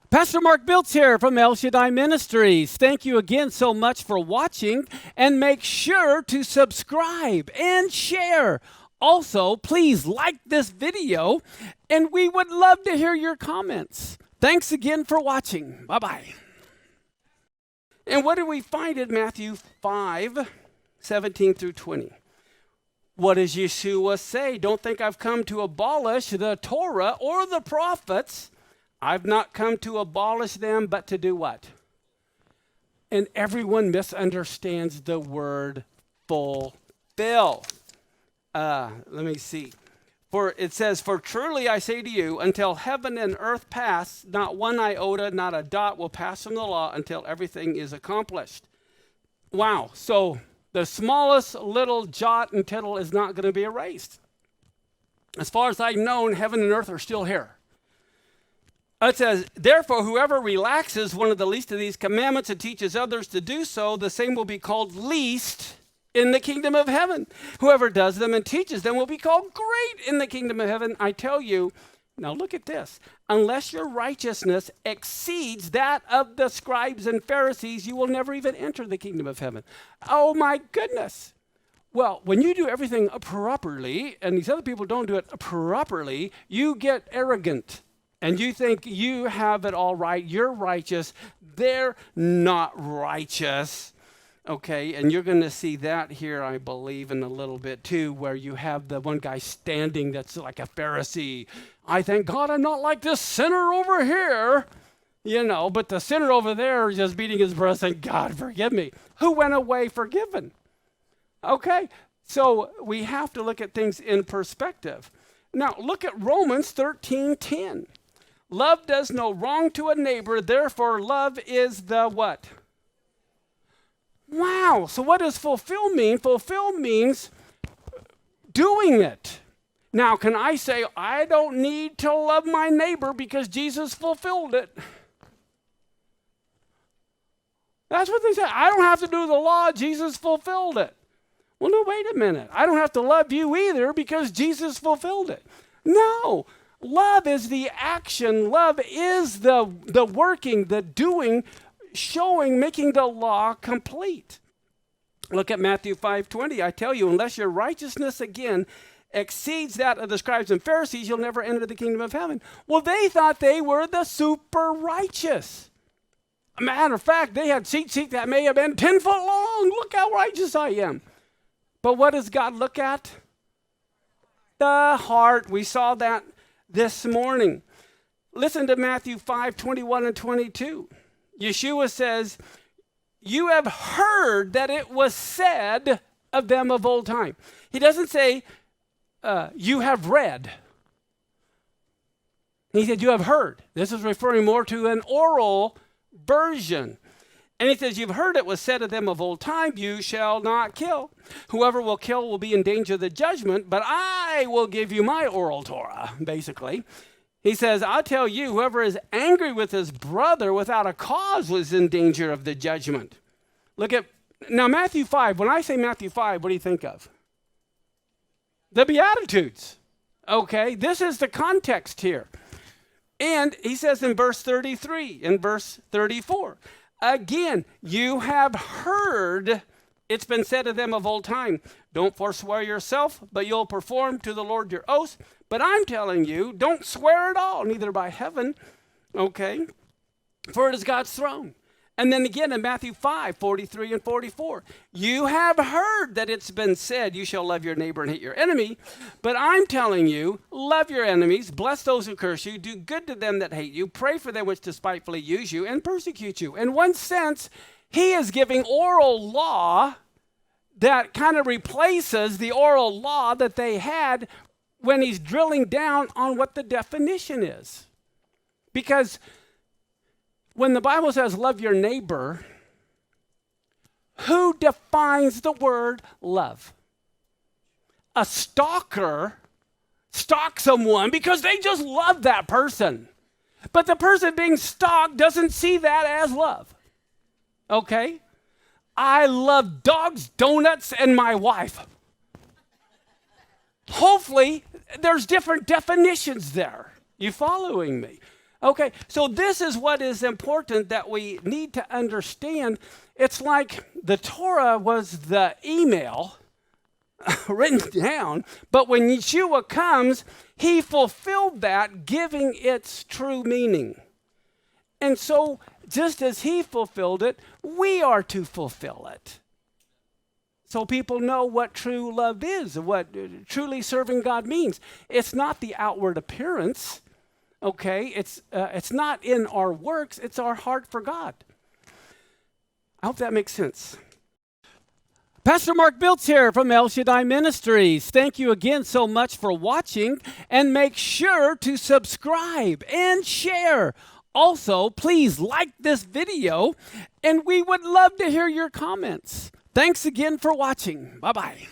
Pastor Mark Biltz here from Shaddai Ministries. Thank you again so much for watching, and make sure to subscribe and share. Also, please like this video, and we would love to hear your comments. Thanks again for watching. Bye-bye. And what do we find in Matthew 5:17 through 20? What does Yeshua say? Don't think I've come to abolish the Torah or the prophets. I've not come to abolish them, but to do what? And everyone misunderstands the word fulfill. Let me see. For it says, for truly I say to you, until heaven and earth pass, not one iota, not a dot will pass from the law until everything is accomplished. Wow. So the smallest little jot and tittle is not going to be erased. As far as I've known, heaven and earth are still here. It says, therefore, whoever relaxes one of the least of these commandments and teaches others to do so, the same will be called least in the kingdom of heaven. Whoever does them and teaches them will be called great in the kingdom of heaven. I tell you, now look at this, unless your righteousness exceeds that of the scribes and Pharisees, you will never even enter the kingdom of heaven. Oh my goodness. Well, when you do everything properly, and these other people don't do it properly, you get arrogant. And you think you have it all right, you're righteous, they're not righteous, okay? And you're going to see that here, I believe, in a little bit too, where you have the one guy standing that's like a Pharisee. I thank God I'm not like this sinner over here, but the sinner over there is just beating his breast saying, God, forgive me. Who went away forgiven? Okay, so we have to look at things in perspective. Now, look at Romans 13:10. Love does no wrong to a neighbor, therefore love is the what? Wow, so what does fulfill mean? Fulfill means doing it. Now, can I say, I don't need to love my neighbor because Jesus fulfilled it? That's what they say. I don't have to do the law, Jesus fulfilled it. Well, no, wait a minute. I don't have to love you either because Jesus fulfilled it. No. Love is the action. Love is the working, the doing, showing, making the law complete. Look at Matthew 5:20. I tell you, unless your righteousness again exceeds that of the scribes and Pharisees, you'll never enter the kingdom of heaven. Well, they thought they were the super righteous. A matter of fact, they had seats that may have been 10 foot long. Look how righteous I am. But what does God look at? The heart. We saw that this morning. Listen to Matthew 5:21 and 22. Yeshua says, you have heard that it was said of them of old time. He doesn't say, you have read. He said, you have heard. This is referring more to an oral version. And he says, you've heard it was said of them of old time, you shall not kill. Whoever will kill will be in danger of the judgment, but I will give you my oral Torah, basically. He says, I'll tell you, whoever is angry with his brother without a cause was in danger of the judgment. Look at, now Matthew 5, when I say Matthew 5, what do you think of? The Beatitudes. Okay, this is the context here. And he says in verse 33, in verse 34, again, you have heard it's been said of them of old time, don't forswear yourself, but you'll perform to the Lord your oath. But I'm telling you, don't swear at all, neither by heaven, okay? For it is God's throne. And then again in Matthew 5:43 and 44, you have heard that it's been said, you shall love your neighbor and hate your enemy. But I'm telling you, love your enemies, bless those who curse you, do good to them that hate you, pray for them which despitefully use you and persecute you. In one sense, he is giving oral law that kind of replaces the oral law that they had when he's drilling down on what the definition is. Because when the Bible says love your neighbor, who defines the word love? A stalker stalks someone because they just love that person. But the person being stalked doesn't see that as love. Okay? I love dogs, donuts, and my wife. Hopefully, there's different definitions there. You following me? Okay, so this is what is important that we need to understand. It's like the Torah was the email written down, but when Yeshua comes, he fulfilled that, giving its true meaning. And so, just as he fulfilled it, we are to fulfill it. So people know what true love is, what truly serving God means. It's not the outward appearance, okay? It's not in our works, it's our heart for God. I hope that makes sense. Pastor Mark Biltz here from El Shaddai Ministries. Thank you again so much for watching, and make sure to subscribe and share. Also, please like this video, and we would love to hear your comments. Thanks again for watching. Bye-bye.